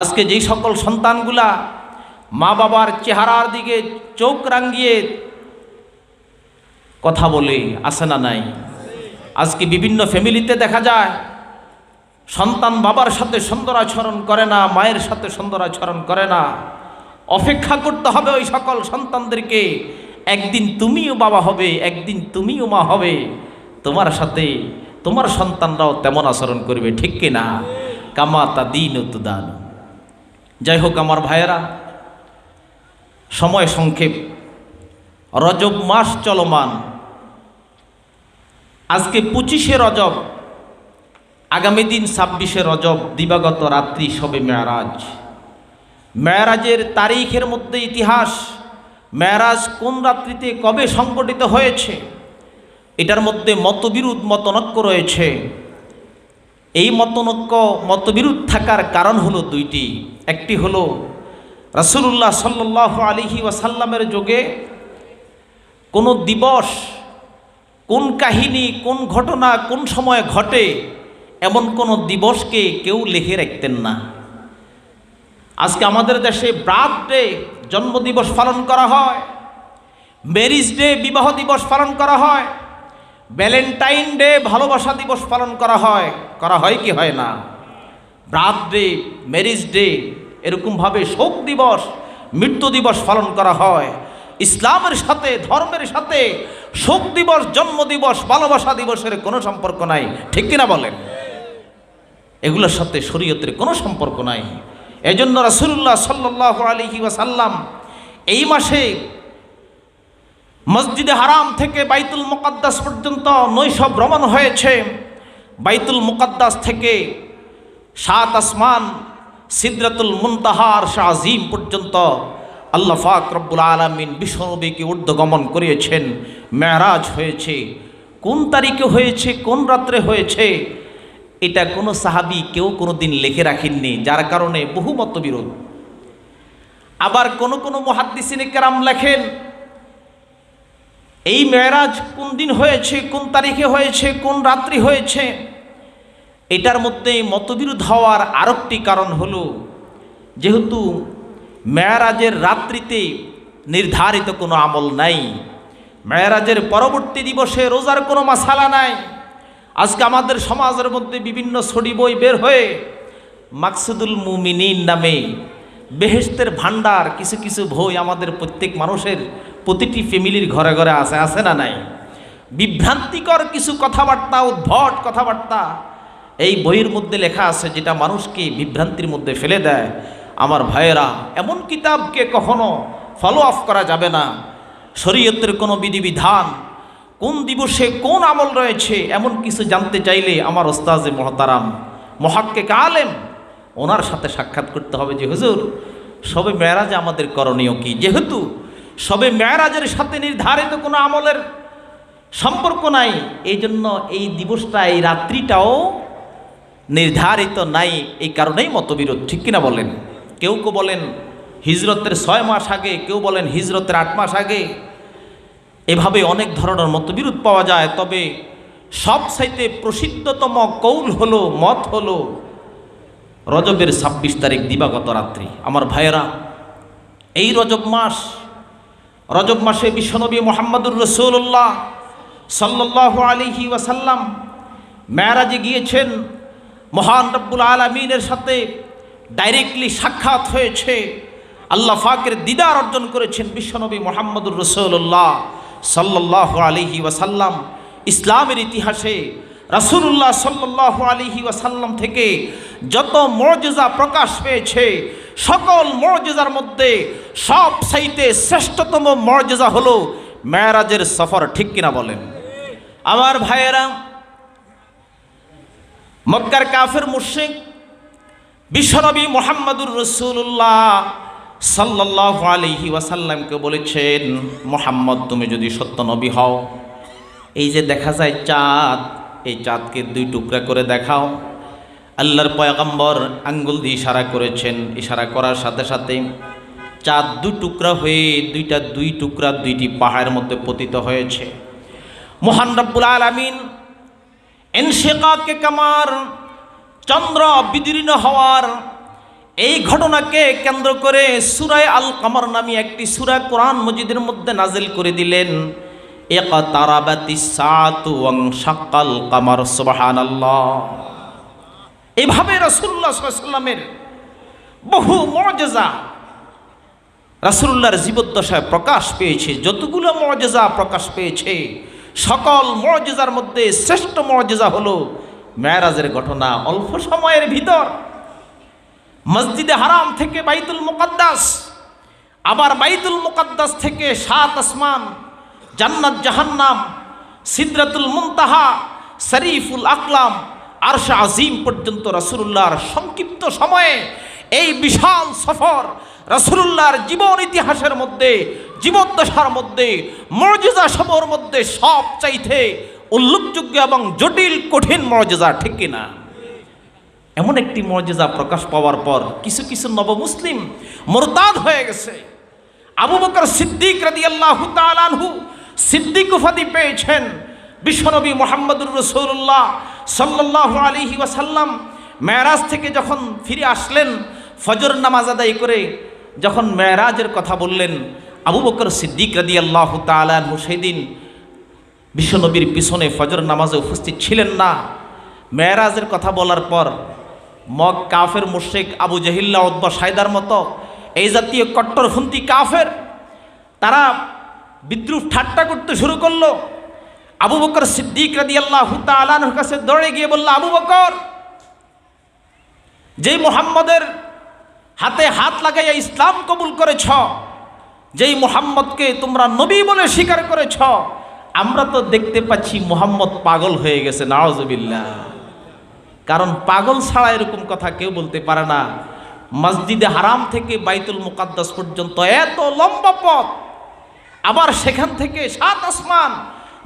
আজকে যেই সকল সন্তানগুলা মা বাবার চেহারার দিকে চোখ রাঙিয়ে কথা বলে, আসে না নাই? আজকে বিভিন্ন ফ্যামিলিতে দেখা যায় সন্তান বাবার সাথে সুন্দর আচরণ করে না, মায়ের সাথে সুন্দর আচরণ করে না। অপেক্ষা করতে হবে ওই সকল সন্তানদেরকে, একদিন তুমিও বাবা হবে, একদিন তুমিও মা হবে, তোমার সাথে তোমার সন্তানরাও তেমন আচরণ করবে, ঠিক কিনা? কামা তাদিন তুদান। যাই হোক আমার ভাইয়েরা, সময় সংক্ষেপ, রজব মাস চলমান। আজকে 25শে রজব, আগামী দিন 26শে রজব, দিবাগত রাত্রি শবে মেরাজ। মেরাজের তারিখের মধ্যে ইতিহাস, মেরাজ কোন রাত্রিতে কবে সংঘটিত হয়েছে এটার মধ্যে মতবিরোধ মতনৈক্য রয়েছে। এই মতবিরোধ থাকার কারণ হলো দুইটি। একটি হলো রাসূলুল্লাহ সাল্লাল্লাহু আলাইহি ওয়াসাল্লামের যুগে কোনো দিবস, কোন কাহিনী, কোন ঘটনা কোন সময় ঘটে এমন কোনো দিবসকে কেউ লিখে রাখতেন না। আজকে আমাদের দেশে বার্থডে, জন্মদিবস পালন করা হয়, ম্যারিজ ডে, বিবাহ দিবস পালন করা হয়, ভ্যালেন্টাইন ডে, ভালোবাসা দিবস পালন করা হয় কি হয় না? বার্থডে, ম্যারিজ ডে, এরকমভাবে শোক দিবস, মৃত্যু দিবস পালন করা হয়। ইসলামের সাথে, ধর্মের সাথে শোক দিবস, জন্ম দিবস, ভালোবাসা দিবসের কোনো সম্পর্ক নাই, ঠিক কিনা বলেন? এগুলোর সাথে শরীয়তের কোনো সম্পর্ক নাই। এজন্য রাসূলুল্লাহ সাল্লাল্লাহু আলাইহি ওয়াসাল্লাম এই মাসে মসজিদে হারাম থেকে বাইতুল মুকাদ্দাস পর্যন্ত নৈশ ভ্রমণ হয়েছে। বাইতুল মুকাদ্দাস থেকে 7 আসমান, সিদরাতুল মুনতাহা, আরশ আজিম পর্যন্ত আল্লাহ পাক রব্বুল আলামিন বিশ্বনবীকে ঊর্ধ্বগমন করিয়েছেন। মেরাজ হয়েছে। কোন তারিখে হয়েছে, কোন রাত্রে হয়েছে, এটা কোনো সাহাবী কেউ কোনো দিন লিখে রাখেননি, যার কারণে বহু মতবিরোধ। আবার কোন মুহাদ্দিসিনে কেরাম লেখেন এই মেরাজ কোন দিন হয়েছে, কোন তারিখে হয়েছে, কোন রাত্রি হয়েছে। এটার মধ্যে মতবিরোধ হওয়ার আরেকটি কারণ হলো, যেহেতু মেরাজের রাত্রিতে নির্ধারিত কোনো আমল নাই, মেরাজের পরবর্তী দিবসে রোজার কোনো মাসালা নাই। আজকে আমাদের সমাজের মধ্যে বিভিন্ন ছড়ি বই বের হয়ে মাকসুদুল মুমিনিন নামে বেহেশতের ভান্ডার, কিছু কিছু বই আমাদের প্রত্যেক মানুষের, প্রতিটি ফ্যামিলির ঘরে ঘরে আছে না নাই? বিভ্রান্তিকর কিছু কথাবার্তা, উদ্ভট কথাবার্তা এই বইয়ের মধ্যে লেখা আছে, যেটা মানুষকে বিভ্রান্তির মধ্যে ফেলে দেয়। আমার ভাইয়েরা, এমন কিতাবকে কখনো ফলো আপ করা যাবে না। শরীয়তের কোনো বিধিবিধান, কোন দিবসে কোন আমল রয়েছে, এমন কিছু জানতে চাইলে আমার ওস্তাজে মুহতারাম মুহাক্কিক আলেম, ওনার সাথে সাক্ষাৎ করতে হবে যে হুজুর শবে মেরাজে আমাদের করণীয় কি। যেহেতু শবে মেরাজের সাথে নির্ধারিত কোনো আমলের সম্পর্ক নাই, এই জন্য এই দিবসটা, এই রাত্রিটাও নির্ধারিত নাই, এই কারণেই মতবিরোধ, ঠিক কিনা বলেন? কেউ কেউ বলেন হিজরতের 6 মাস আগে, কেউ বলেন হিজরতের 8 মাস আগে। এভাবে অনেক ধরনের মতবিরোধ পাওয়া যায়। তবে সবচাইতে প্রসিদ্ধতম কৌল হলো, মত হলো রজবের 26 তারিখ দিবাগত রাত্রি। আমার ভাইয়েরা, এই রজব মাসে বিশ্বনবী মুহাম্মদুর রাসূলুল্লাহ সাল্লাল্লাহু আলাইহি ওয়াসাল্লাম মেরাজে গিয়েছেন। মহান রব্বুল আলামিনের সাথে ডাইরেক্টলি সাক্ষাৎ হয়েছে, আল্লাহ পাকের দিদার অর্জন করেছেন বিশ্বনবী মুহাম্মদুর রাসূলুল্লাহ সাল্লাল্লাহু আলাইহি ওয়াসাল্লাম। ইসলামের ইতিহাসে রাসূলুল্লাহ সাল্লাল্লাহু আলাইহি ওয়াসাল্লাম থেকে যত মুজিজা প্রকাশ পেয়েছে, সকল মুজিজার মধ্যে সবচাইতে শ্রেষ্ঠতম মুজিজা হলো মেরাজের সফর, ঠিক কিনা বলেন? আমার ভাইয়েরা, মক্কার কাফের মুশরিক বিশ্বনবী মুহাম্মদুর রাসূলুল্লাহ সাল্লাল্লাহু আলাইহি ওয়াসাল্লামকে বলেছেন, মুহাম্মদ তুমি যদি সত্য নবী হও, এই যে দেখা যায় চাঁদ, এই চাঁদকে 2 টুকরা করে দেখাও। আল্লাহর পয়গম্বর আঙ্গুল দিয়ে ইশারা করেছেন, ইশারা করার সাথে সাথে চাঁদ 2 টুকরা হয়ে 2 টুকরা 2টি পাহাড়ের মধ্যে পতিত হয়েছে। মহান রব্বুল আলামিন ইনশিকাকে কামার, চন্দ্র বিদীর্ণ হওয়ার এই ঘটনাকে কেন্দ্র করে সূরা আল কমর নামে একটি সূরা কোরআন মজিদের মধ্যে নাজিল করে দিলেন। ইকতারাবাতিস সাআতু ওয়ানশাক্কাল কমর, সুবহানাল্লাহ। এভাবে রাসূলুল্লাহ সাল্লাল্লাহু আলাইহি ওয়াসাল্লামের বহু মুআজিজা রাসূলুল্লাহর জীবদ্দশায় প্রকাশ পেয়েছে। যতগুলো মুআজিজা প্রকাশ পেয়েছে, সকল মুআজিজার মধ্যে শ্রেষ্ঠ মুআজিজা হলো মেরাজের ঘটনা। অল্প সময়ের ভিতর মসজিদে হারাম থেকে বাইতুল মুকাদ্দাস, আবার বাইতুল মুকাদ্দাস থেকে 7 আসমান, জান্নাত জাহান্নাম, সিদরাতুল মুনতাহা, শরীফুল আকলাম, আরশ আজিম পর্যন্ত রাসূলুল্লাহর সংক্ষিপ্ত সময়ে এই বিশাল সফর রাসূলুল্লাহর জীবন ইতিহাসের মধ্যে, জীবদ্দশার মধ্যে, মুআজিজা সমূহের মধ্যে সবচাইতে উল্লেখযোগ্য এবং জটিল কঠিন মুআজিজা, ঠিক কিনা? এমন একটি মুআজিজা প্রকাশ পাওয়ার পর কিছু কিছু নবমুসলিম মুরতাদ হয়ে গেছে। আবু বকর সিদ্দিক রাদিয়াল্লাহু তাআলা আনহু সিদ্দিক উপাধি পেয়েছেন। বিশ্বনবী মুহাম্মদুর রাসূলুল্লাহ সাল্লাল্লাহু আলাইহি ওয়াসাল্লাম মেরাজ থেকে যখন ফিরে আসলেন, ফজর নামাজ আদায় করে যখন মেরাজের কথা বললেন, আবু বকর সিদ্দিক রাদিয়াল্লাহু তাআলা আনহু সেই দিন বিশ্বনবীর পিছনে ফজর নামাজে উপস্থিত ছিলেন না। মেরাজের কথা বলার পর কাফের মুশরিক আবু জাহিল্লা, উতবা, সাইদার মতো এই জাতীয় কট্টরপন্থী কাফের তারা বিদ্রুপ ঠাট্টা করতে শুরু করলো। আবু বকর সিদ্দিক রাদিয়াল্লাহু তাআলা আনহুর কাছে দৌড়ে গিয়ে বলল, আবু বকর, যেই মুহাম্মদের হাতে হাত লাগাইয়া ইসলাম কবুল করেছ, যেই মুহাম্মদকে তোমরা নবী বলে স্বীকার করেছ, আমরা তো দেখতে পাচ্ছি মুহাম্মদ পাগল হয়ে গেছে। নাউজুবিল্লাহ। কারণ পাগল ছাড়া এরকম কথা কেউ বলতে পারে না। মসজিদে হারাম থেকে বাইতুল মুকাদ্দাস পর্যন্ত এত লম্বা পথ, আবার সেখান থেকে 7 আসমান,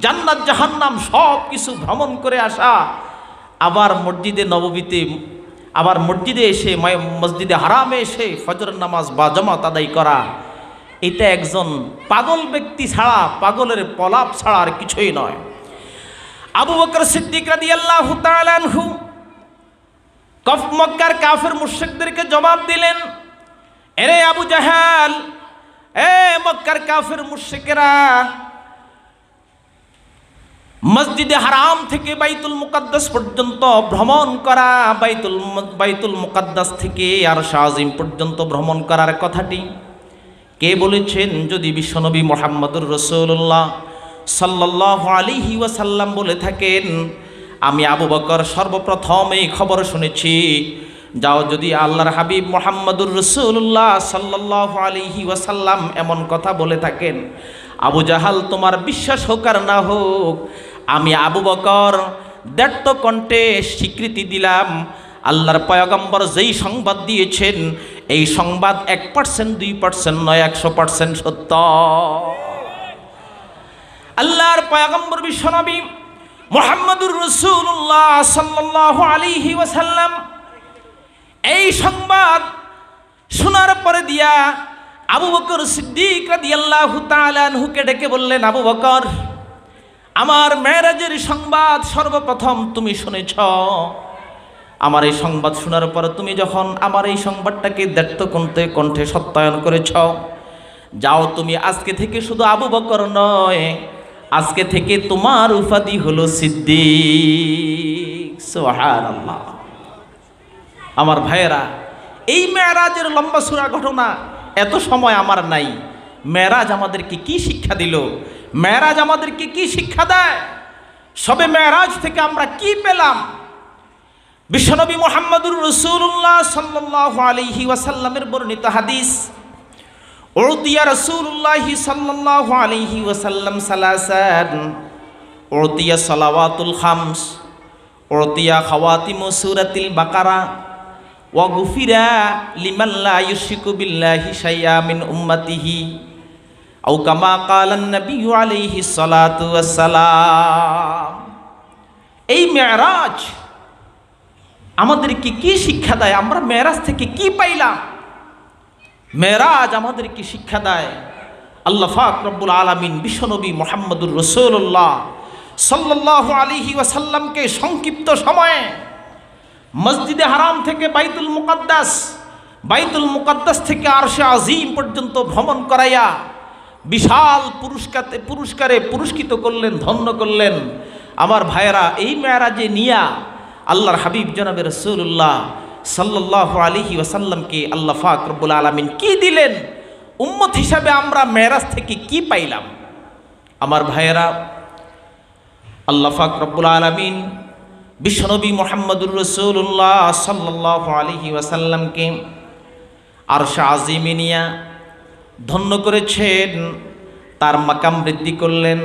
জান্নাত জাহান্নাম সব কিছু ভ্রমণ করে আসা, আবার মসজিদে নববীতে, আবার মসজিদে এসে, মসজিদে হারামে এসে ফজর নামাজ বা জামাত আদায় করা, এটা একজন পাগল ব্যক্তি ছাড়া, পাগলের প্রলাপ ছাড়া আর কিছুই নয়। আবু বকর সিদ্দিক রাদিয়াল্লাহু তাআলা আনহু মক্কার কাফের মুশরিকদেরকে জবাব দিলেন, এরে আবু জাহাল, এ মক্কার কাফের মুশরিকেরা, মসজিদে হারাম থেকে বাইতুল মুকাদ্দাস পর্যন্ত ভ্রমণ করা, বাইতুল মুকাদ্দাস থেকে আরশ আজিম পর্যন্ত ভ্রমণ করার কথাটি কে বলেছেন? যদি বিশ্বনবী মুহাম্মদুর রাসূলুল্লাহ সাল্লাল্লাহু আলাইহি ওয়াসাল্লাম বলে থাকেন, আমি আবু বকর সর্বপ্রথম এই খবর শুনেছি। যাও, যদি আল্লাহর হাবিব মুহাম্মদুর রাসূলুল্লাহ সাল্লাল্লাহু আলাইহি ওয়াসাল্লাম এমন কথা বলে থাকেন, আবু জাহাল তোমার বিশ্বাস হোক আর না হোক, আমি আবু বকর দ্ব্যর্থ কণ্ঠে স্বীকৃতি দিলাম, আল্লাহর পয়গম্বর যেই সংবাদ দিয়েছেন, এই সংবাদ 1%, 2% নয়, 100% সত্য। আল্লাহর পয়গম্বর বিশ্বনবী মুহাম্মদুর রাসূলুল্লাহ সাল্লাল্লাহু আলাইহি ওয়াসাল্লাম এই সংবাদ শোনার পরে দিয়া আবু বকর সিদ্দিক রাদিয়াল্লাহু তাআলা আনহুকে ডেকে বললেন, আবু বকর, আমার মেরাজের সংবাদ সর্বপ্রথম তুমি শুনেছ। আমার এই সংবাদ শোনার পর তুমি যখন আমার এই সংবাদটাকে দ্ব্যর্থ কণ্ঠে সত্যায়ন করেছ, যাও, তুমি আজকে থেকে শুধু আবু বকর নয়, আজকে থেকে তোমার উপাধি হলো সিদ্দিক। সুবহানাল্লাহ। আমার ভাইয়েরা, এই মেরাজের লম্বা সূরা ঘটনা এত সময় আমার নাই। মেরাজ আমাদেরকে কি শিক্ষা দিল? মেরাজ আমাদেরকে কি শিক্ষা দেয়? সবে মেরাজ থেকে আমরা কি পেলাম? বিশ্বনবী মুহাম্মদুর রাসূলুল্লাহ সাল্লাল্লাহু আলাইহি ওয়াসাল্লামের বর্ণিত হাদিস, উতিয়া রাসূলুল্লাহ সাল্লাল্লাহু আলাইহি ওয়াসাল্লাম সালাসান, উতিয়া সালাওয়াতুল খামস, উতিয়া খাওয়াতিমু সূরাতিল বাকারা, ওয়া গুফিরা লিমান লা ইউশরিকু বিল্লাহি শাইআ মিন উম্মতিহি, আও কামা ক্বালান নবী আলাইহিস সালাতু ওয়াস সালাম। এই মেরাজ আমাদেরকে কি শিক্ষা দেয়? আমরা মেরাজ থেকে কি পাইলাম? মেরাজ আমাদেরকে শিক্ষা দেয়, আল্লাহ পাক রব্বুল আলামিন বিশ্বনবী মুহাম্মদুর রাসূলুল্লাহ সাল্লাল্লাহু আলাইহি ওয়াসাল্লামকে সংক্ষিপ্ত সময়ে মসজিদে হারাম থেকে বাইতুল মুকাদ্দাস বাইতুল মুকাদ্দাস থেকে আরশে আজিম পর্যন্ত ভ্রমণ করাইয়া বিশাল পুরস্কারে পুরস্কৃত করলেন, ধন্য করলেন। আমার ভাইয়েরা, এই মেরাজে নিয়া আল্লাহর হাবিব জনাবে রাসূলুল্লাহ সাল্লাল্লাহু আলাইহি ওয়াসাল্লামকে আল্লাহ পাক রব্বুল আলামিন কি দিলেন? উম্মত হিসাবে আমরা মেরাজ থেকে কি পাইলাম? আমার ভাইয়েরা, আল্লাহ পাক রব্বুল আলামিন বিশ্বনবী মুহাম্মদুর রাসূলুল্লাহ সাল্লাল্লাহু আলাইহি ওয়াসাল্লামকে আরশে আজিমে নিয়া ধন্য করেছেন, তার মাকাম বৃদ্ধি করলেন।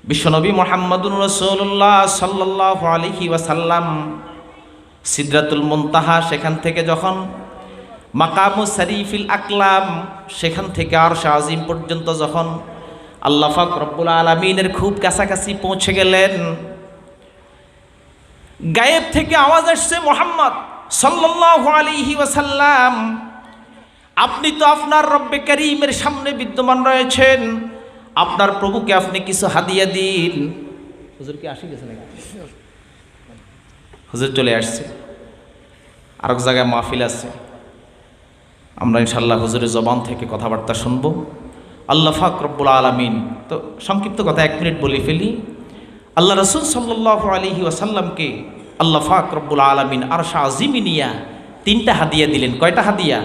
বিশ্বনবী মুহাম্মদুর রাসূলুল্লাহ সাল্লাল্লাহু আলাইহি ওয়াসাল্লাম সিদরাতুল মুনতাহা, সেখান থেকে যখন মাকামুস শরীফিল আকলাম, সেখান থেকে আরশে আজিম পর্যন্ত যখন আল্লাহ পাক রব্বুল আলামিনের খুব কাছাকাছি পৌঁছে গেলেন, গায়েব থেকে আওয়াজ আসছে, মুহাম্মদ সাল্লাল্লাহু আলাইহি ওয়াসাল্লাম, আপনি তো আপনার রব্বে কারীমের সামনে বিদ্যমান রয়েছেন, আপনার প্রভুকে আপনি কিছু হাদিয়া দিন। হুজুর কি আসি গেছে নাকি? হুজুর চলে আসছে, আরেক জায়গায় মাহফিল আছে, আমরা ইনশাআল্লাহ হুজুরের জবান থেকে কথাবার্তা শুনবো। আল্লাহ পাক রব্বুল আলামিন, তো সংক্ষিপ্ত কথা 1 মিনিট বলে ফেলি। আল্লাহ রাসূল সাল্লাল্লাহু আলাইহি ওয়াসাল্লামকে আল্লাহ পাক রব্বুল আলামিন আরশে আজিমে নিয়া 3টা হাদিয়া দিলেন। কয়টা হাদিয়া?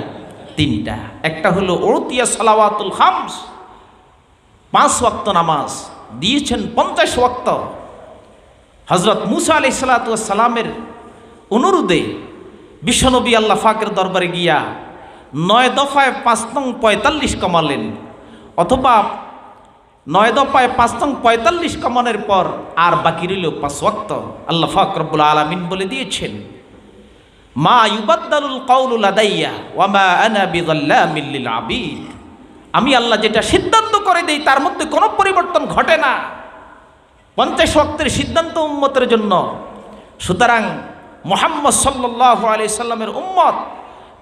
3টা। একটা হলো উতিয়া সালাওয়াতুল খামস, 5 ওয়াক্ত নামাজ দিয়েছেন 50 ওয়াক্ত। হযরত মুসা আলাইহিস সালাতু ওয়াস সালামের অনুরোধে বিশ্বনবী আল্লাহ পাকের দরবারে গিয়া 9 দফায় 5 নং 45 কমালেন, অথবা 9 দফায় 5 নং 45 কমানোর পর আর বাকি রইল 5 ওয়াক্ত। আল্লাহ পাক রব্বুল আলামিন বলে দিয়েছেন, মা ইউবাদদালুল কাউলু লাদাইয়া ওয়া মা আনা বিযাল্লামিল লিল আবিদ, আমি আল্লাহ যেটা সিদ্ধান্ত করে দেই তার মধ্যে কোনো পরিবর্তন ঘটে না। 50 ওয়াক্তের সিদ্ধান্ত উম্মতের জন্য। সুতরাং মুহাম্মদ সাল্লাল্লাহু আলাইহি সাল্লামের উম্মত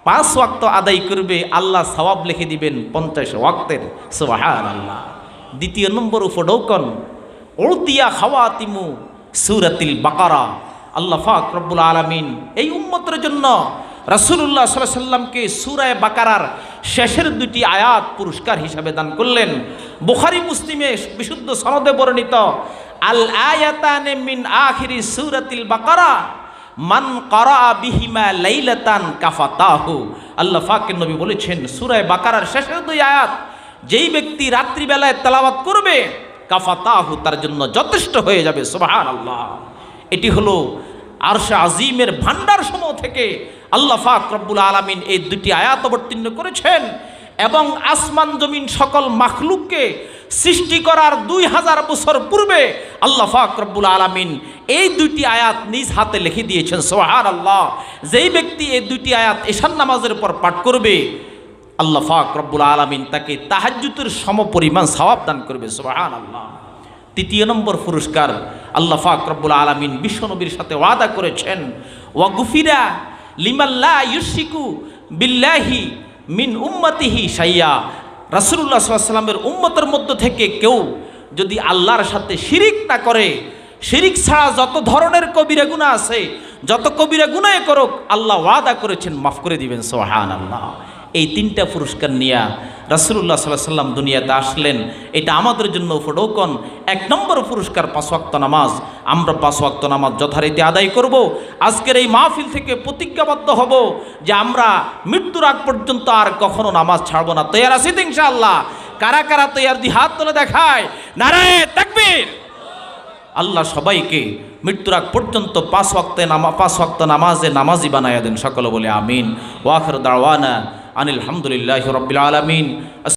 5 ওয়াক্ত আদায় করবে, আল্লাহ সওয়াব লিখে দিবেন 50 ওয়াক্তের। সুবহানাল্লাহ। দ্বিতীয় নম্বর উপঢৌকন উতিয়া খাওয়াতিমু সূরাতুল বাকারা। আল্লাহ পাক রব্বুল আলামিন এই উম্মতের জন্য রাসূলুল্লাহ সাল্লাল্লাহু আলাইহি সাল্লামকে সূরা বাকারার শেষের 2টি আয়াত পুরস্কার হিসাবে দান করলেন। বুখারী মুসলিমে বিশুদ্ধ সনদে বর্ণিত, আল আয়াতানে মিন আখিরি সূরাতিল বাকারা মান কারা বিহিমা লাইলাতান কাফাতাহু। আল্লাহ পাকের নবী বলেছেন, সূরা বাকারার শেষের 2 আয়াত যেই ব্যক্তি রাত্রিবেলায় তেলাওয়াত করবে, কাফাতাহু, তার জন্য যথেষ্ট হয়ে যাবে। সুবহানাল্লাহ। এটি হলো আরশে আজিমের ভান্ডার সমূহ থেকে আল্লাহ পাক রব্বুল আলামিন এই 2টি আয়াত অবতীর্ণ করেছেন, এবং আসমান জমিন সকল মাখলুককে সৃষ্টি করার 2000 বছর পূর্বে আল্লাহ পাক রব্বুল আলামিন এই 2টি আয়াত নিজ হাতে লিখে দিয়েছেন। সুবহানাল্লাহ। যেই ব্যক্তি এই 2টি আয়াত ঈশান নামাজের পর পাঠ করবে, আল্লাহ পাক রব্বুল আলামিন তাকে তাহাজ্জুদের সমপরিমাণ সওয়াব দান করবে। সুবহানাল্লাহ। 3 নম্বর পুরস্কার আল্লাহ পাক রব্বুল আলামিন বিশ্বনবীর সাথে ওয়াদা করেছেন, ওয়া গুফিরা লিমান লা ইউশরিকু বিল্লাহি মিন উম্মতিহি শাইয়া। রাসূলুল্লাহ সাল্লাল্লাহু আলাইহি ওয়াসাল্লামের উম্মতের মধ্য থেকে কেউ যদি আল্লাহর সাথে শিরিক না করে, শিরিক ছাড়া যত ধরনের কবিরা গুনাহ আছে, যত কবিরা গুনাহ করুক, আল্লাহ ওয়াদা করেছেন মাফ করে দিবেন। সুবহানাল্লাহ। এই 3টা পুরস্কার নিয়ে রাসূলুল্লাহ সাল্লাল্লাহু আলাইহি ওয়াসাল্লাম দুনিয়াতে আসলেন। এটা আমাদের জন্য উপঢৌকন। 1 নম্বর পুরস্কার 5 ওয়াক্ত নামাজ। আমরা 5 ওয়াক্ত নামাজ যথারীতি আদায় করব। আজকের এই মাহফিল থেকে প্রতিজ্ঞাবদ্ধ হব যে আমরা মৃত্যুর আগ পর্যন্ত আর কখনো নামাজ ছাড়ব না। তৈয়ার আছি তো ইনশাআল্লাহ? কারা কারা তৈয়ার? দি হাত তুলে দেখায়। নারায়ে তাকবীর। আল্লাহ সবাইকে মৃত্যুর আগ পর্যন্ত 5 ওয়াক্ত নামাজে নামাজি বানায়া দেন। সকলে বলে আমিন। ওয়া আখিরু দাওয়ানা আনিল হামদুলিল্লাহি রাব্বিল আলামিন।